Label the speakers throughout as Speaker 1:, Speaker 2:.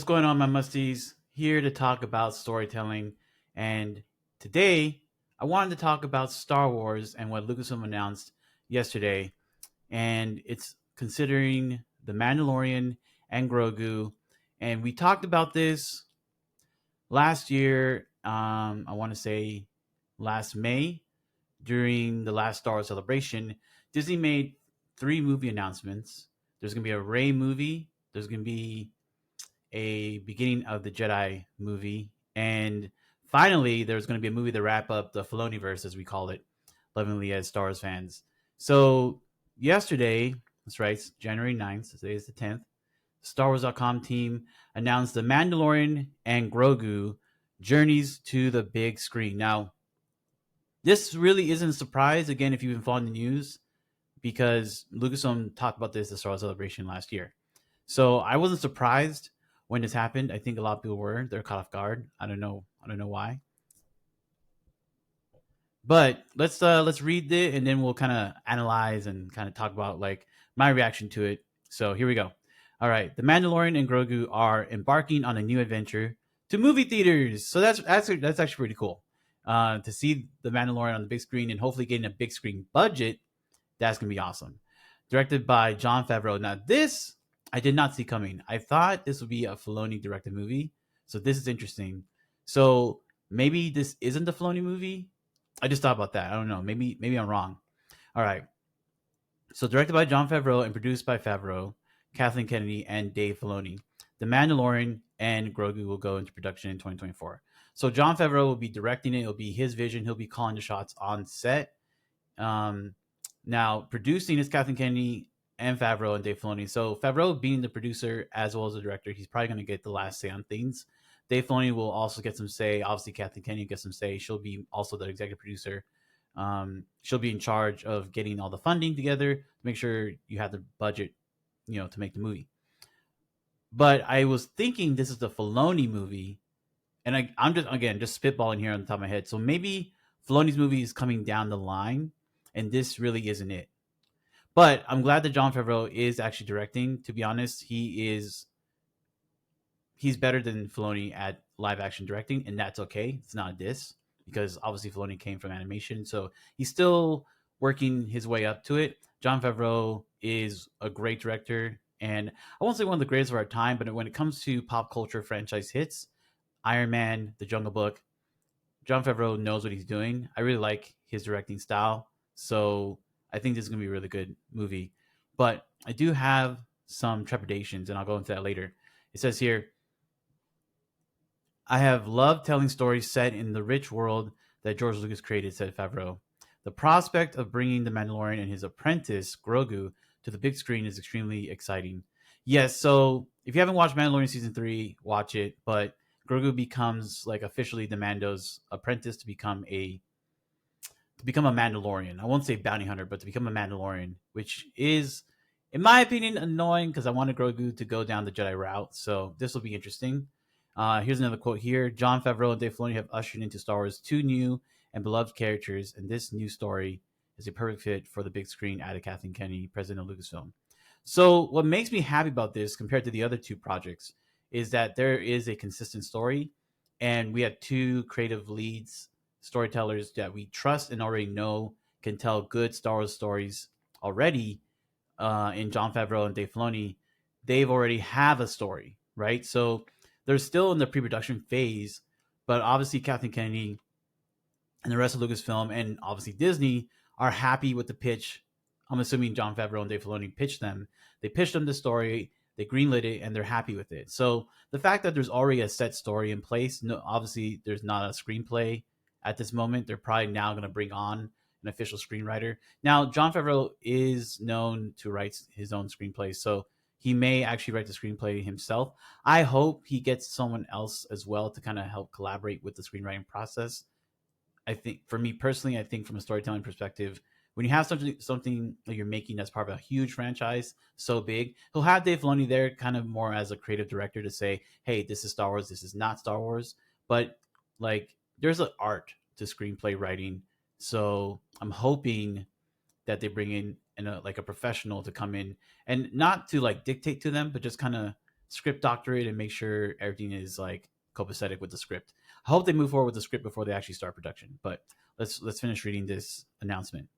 Speaker 1: What's going on, my musties? Here to talk about storytelling. And today, I wanted to talk about Star Wars and what Lucasfilm announced yesterday. And it's considering The Mandalorian and Grogu. And we talked about this last year, I want to say last May, during the last Star Wars celebration. Disney made three movie announcements. There's going to be a Rey movie, there's going to be a beginning of the Jedi movie, and finally, there's going to be a movie to wrap up the Filoniverse, as we call it, lovingly as Star Wars fans. So yesterday, that's right, it's January 9th, so today is the 10th, Star Wars.com team announced The Mandalorian and Grogu Journeys to the Big Screen. Now, this really isn't a surprise, again, if you've been following the news, because Lucasfilm talked about this at the Star Wars Celebration last year. So I wasn't surprised when this happened. I think a lot of people were. They're caught off guard. I don't know. I don't know why. But let's read it and then we'll kind of analyze and kind of talk about like my reaction to it. So here we go. All right, the Mandalorian and Grogu are embarking on a new adventure to movie theaters. So that's actually pretty cool. To see the Mandalorian on the big screen and hopefully getting a big screen budget, that's gonna be awesome. Directed by Jon Favreau. Now this I did not see coming. I thought this would be a Filoni directed movie, so this is interesting. So maybe this isn't the Filoni movie. I just thought about that. I don't know. Maybe I'm wrong. All right. So directed by Jon Favreau and produced by Favreau, Kathleen Kennedy, and Dave Filoni. The Mandalorian and Grogu will go into production in 2024. So Jon Favreau will be directing it. It'll be his vision. He'll be calling the shots on set. Um, Now, producing is Kathleen Kennedy and Favreau and Dave Filoni. So Favreau being the producer as well as the director, he's probably going to get the last say on things. Dave Filoni will also get some say. Obviously, Kathleen Kennedy gets some say. She'll be also the executive producer. She'll be in charge of getting all the funding together to make sure you have the budget, to make the movie. But I was thinking this is the Filoni movie, and I'm just spitballing here on the top of my head. So maybe Filoni's movie is coming down the line, and this really isn't it. But I'm glad that Jon Favreau is actually directing. To be honest, he's better than Filoni at live action directing, and that's okay. It's not a diss because obviously Filoni came from animation, so he's still working his way up to it. Jon Favreau is a great director, and I won't say one of the greatest of our time, but when it comes to pop culture franchise hits, Iron Man, The Jungle Book, Jon Favreau knows what he's doing. I really like his directing style, so I think this is gonna be a really good movie. But I do have some trepidations, and I'll go into that later. It says here, I have loved telling stories set in the rich world that George Lucas created, said Favreau. The prospect of bringing the Mandalorian and his apprentice, Grogu, to the big screen is extremely exciting. Yes, so if you haven't watched Mandalorian season 3, watch it, but Grogu becomes like officially the Mando's apprentice to become a Mandalorian. I won't say bounty hunter, but to become a Mandalorian, which is, in my opinion, annoying because I wanted Grogu to go down the Jedi route. So this will be interesting. Here's another quote here. Jon Favreau and Dave Filoni have ushered into Star Wars two new and beloved characters, and this new story is a perfect fit for the big screen, added Kathleen Kennedy, president of Lucasfilm. So what makes me happy about this compared to the other two projects is that there is a consistent story, and we have two creative leads, storytellers that we trust and already know can tell good Star Wars stories already. In Jon Favreau and Dave Filoni, they've already have a story, right? So they're still in the pre-production phase, but obviously Kathleen Kennedy and the rest of Lucasfilm and obviously Disney are happy with the pitch. I'm assuming Jon Favreau and Dave Filoni pitched them. They pitched them the story, they greenlit it, and they're happy with it. So the fact that there's already a set story in place, no, obviously there's not a screenplay at this moment. They're probably now going to bring on an official screenwriter. Now, Jon Favreau is known to write his own screenplays, so he may actually write the screenplay himself. I hope he gets someone else as well to kind of help collaborate with the screenwriting process. I think for me personally, I think from a storytelling perspective, when you have something that you're making that's part of a huge franchise so big, he'll have Dave Filoni there kind of more as a creative director to say, hey, this is Star Wars, this is not Star Wars. But like there's an art to screenplay writing. So I'm hoping that they bring in like a professional to come in and not to like dictate to them, but just kind of script doctorate and make sure everything is like copacetic with the script. I hope they move forward with the script before they actually start production. But let's finish reading this announcement.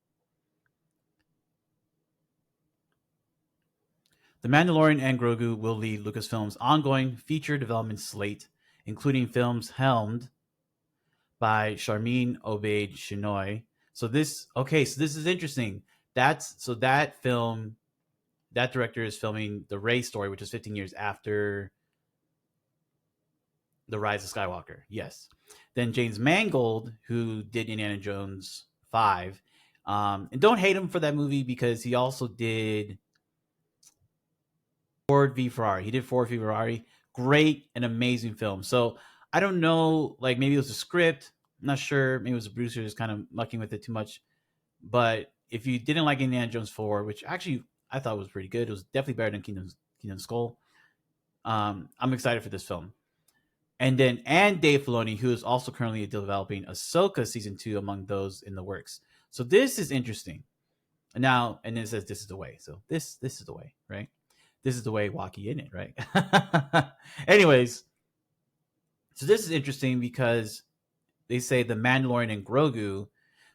Speaker 1: The Mandalorian and Grogu will lead Lucasfilm's ongoing feature development slate, including films helmed by Sharmeen Obaid Chinoy. So this is interesting. That film, that director is filming the Rey story, which is 15 years after the Rise of Skywalker. Yes. Then James Mangold, who did Indiana Jones 5, and don't hate him for that movie because he also did Ford v Ferrari. He did Ford v Ferrari. Great and amazing film. So I don't know, like maybe it was a script. I'm not sure. Maybe it was a producer just kind of mucking with it too much. But if you didn't like Indiana Jones 4, which actually I thought was pretty good, it was definitely better than Kingdom Skull. I'm excited for this film. And Dave Filoni, who is also currently developing Ahsoka season 2 among those in the works. So this is interesting. Now, and it says this is the way. So this is the way, right? This is the way walkie in it, right? Anyways, so this is interesting because they say the Mandalorian and Grogu,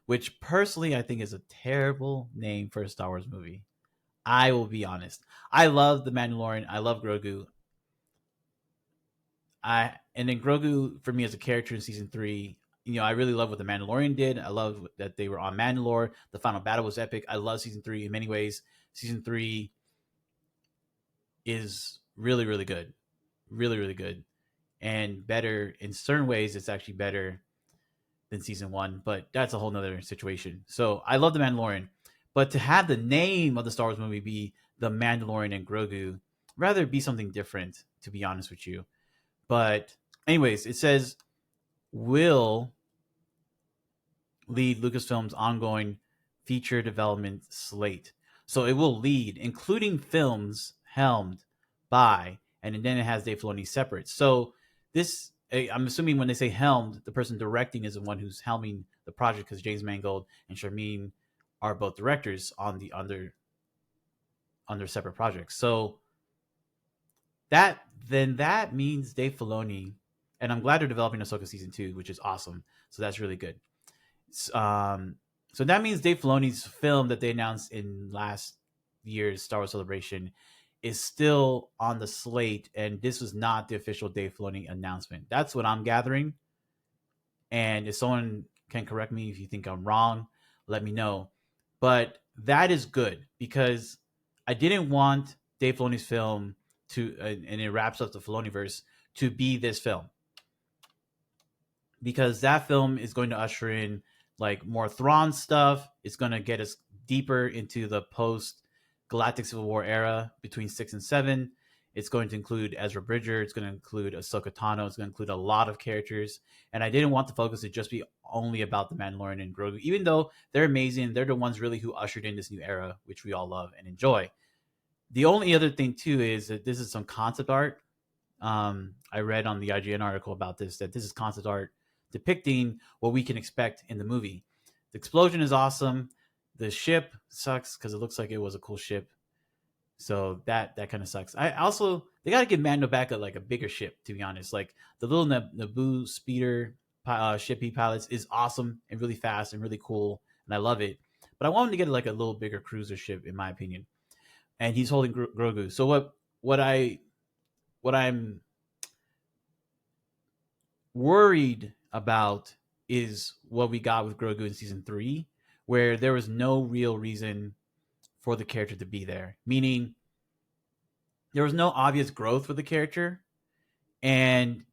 Speaker 1: which personally I think is a terrible name for a Star Wars movie. I will be honest. I love the Mandalorian. I love Grogu. And then Grogu for me as a character in season 3, I really love what the Mandalorian did. I love that they were on Mandalore. The final battle was epic. I love season 3 in many ways. Season 3 is really, really good. Really, really good. And better in certain ways. It's actually better than season 1, but that's a whole nother situation. So I love the Mandalorian. But to have the name of the Star Wars movie be the Mandalorian and Grogu, rather be something different, to be honest with you. But anyways, it says will lead Lucasfilm's ongoing feature development slate. So it will lead, including films helmed by, and then it has Dave Filoni separate. So this, I'm assuming when they say helmed, the person directing is the one who's helming the project because James Mangold and Sharmeen are both directors on their separate projects. So that means Dave Filoni, and I'm glad they're developing Ahsoka season 2, which is awesome. So that's really good. So that means Dave Filoni's film that they announced in last year's Star Wars Celebration is still on the slate, and this was not the official Dave Filoni announcement. That's what I'm gathering. And if someone can correct me if you think I'm wrong, let me know. But that is good because I didn't want Dave Filoni's film to, and it wraps up the Filoniverse, to be this film. Because that film is going to usher in like more Thrawn stuff. It's going to get us deeper into the post Galactic Civil War era between 6 and 7. It's going to include Ezra Bridger. It's going to include Ahsoka Tano. It's going to include a lot of characters. And I didn't want the focus to just be only about the Mandalorian and Grogu, even though they're amazing. They're the ones really who ushered in this new era, which we all love and enjoy. The only other thing, too, is that this is some concept art. I read on the IGN article about this, that this is concept art depicting what we can expect in the movie. The explosion is awesome. The ship sucks because it looks like it was a cool ship. So that kind of sucks. I also, they got to give Mando back a bigger ship, to be honest. Like the little Naboo speeder ship he pilots is awesome and really fast and really cool, and I love it. But I want him to get like a little bigger cruiser ship, in my opinion. And he's holding Grogu. So what I'm worried about is what we got with Grogu in season 3, where there was no real reason for the character to be there. Meaning, there was no obvious growth with the character, and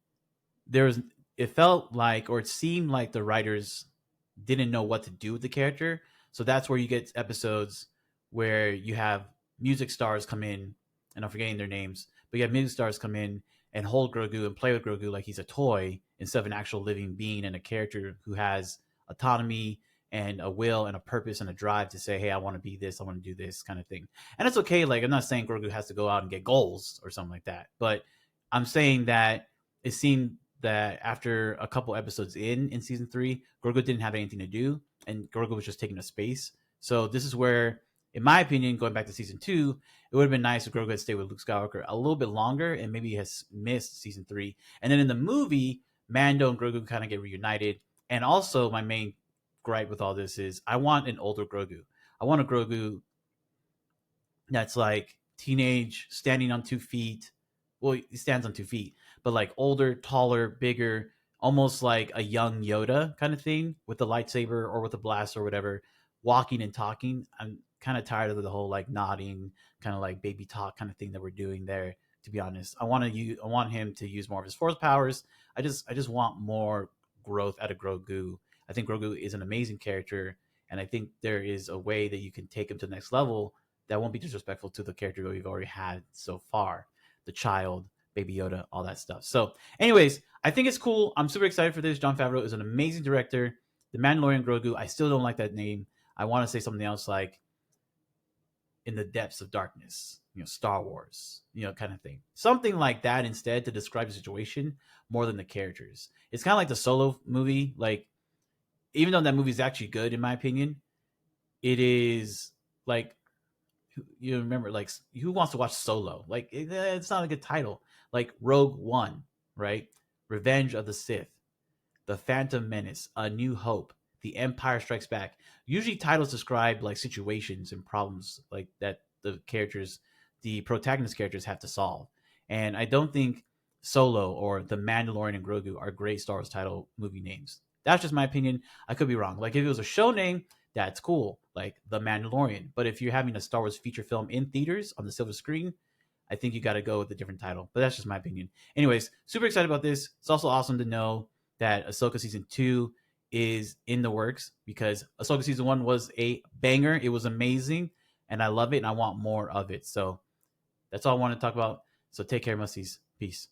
Speaker 1: it felt like, or it seemed like the writers didn't know what to do with the character. So that's where you get episodes where you have music stars come in, and I'm forgetting their names, but you have music stars come in and hold Grogu and play with Grogu like he's a toy instead of an actual living being and a character who has autonomy and a will and a purpose and a drive to say, hey, I want to be this, I want to do this kind of thing. And it's okay. Like, I'm not saying Grogu has to go out and get goals or something like that, but I'm saying that it seemed that after a couple episodes in season 3, Grogu didn't have anything to do, and Grogu was just taking a space. So this is where in my opinion, going back to season 2, it would have been nice if Grogu had stayed with Luke Skywalker a little bit longer and maybe has missed season 3. And then in the movie, Mando and Grogu kind of get reunited. And also, my main gripe with all this is I want an older Grogu. I want a Grogu that's like teenage, standing on 2 feet. Well, he stands on 2 feet, but like older, taller, bigger, almost like a young Yoda kind of thing with the lightsaber or with the blast or whatever, walking and talking. I'm kind of tired of the whole like nodding, kind of like baby talk kind of thing that we're doing there. To be honest, I want him to use more of his force powers. I just want more growth out of Grogu. I think Grogu is an amazing character, and I think there is a way that you can take him to the next level that won't be disrespectful to the character that we've already had so far, the child, Baby Yoda, all that stuff. So, anyways, I think it's cool. I'm super excited for this. Jon Favreau is an amazing director. The Mandalorian Grogu, I still don't like that name. I want to say something else like In the Depths of Darkness, Star Wars, kind of thing. Something like that instead to describe the situation more than the characters. It's kind of like the Solo movie. Like, even though that movie is actually good, in my opinion, it is like, you remember, like, who wants to watch Solo? Like, it's not a good title. Like Rogue One, right? Revenge of the Sith, The Phantom Menace, A New Hope, The Empire Strikes Back. Usually titles describe like situations and problems like that the protagonist characters have to solve. And I don't think Solo or The Mandalorian and Grogu are great Star Wars title movie names. That's just my opinion. I could be wrong. Like if it was a show name, that's cool, like The Mandalorian. But if you're having a Star Wars feature film in theaters on the silver screen, I think you got to go with a different title. But that's just my opinion. Anyways, super excited about this. It's also awesome to know that Ahsoka season 2 is in the works because Ahsoka season 1 was a banger. It was amazing, and I love it, and I want more of it. So that's all I want to talk about. So take care, musties. Peace.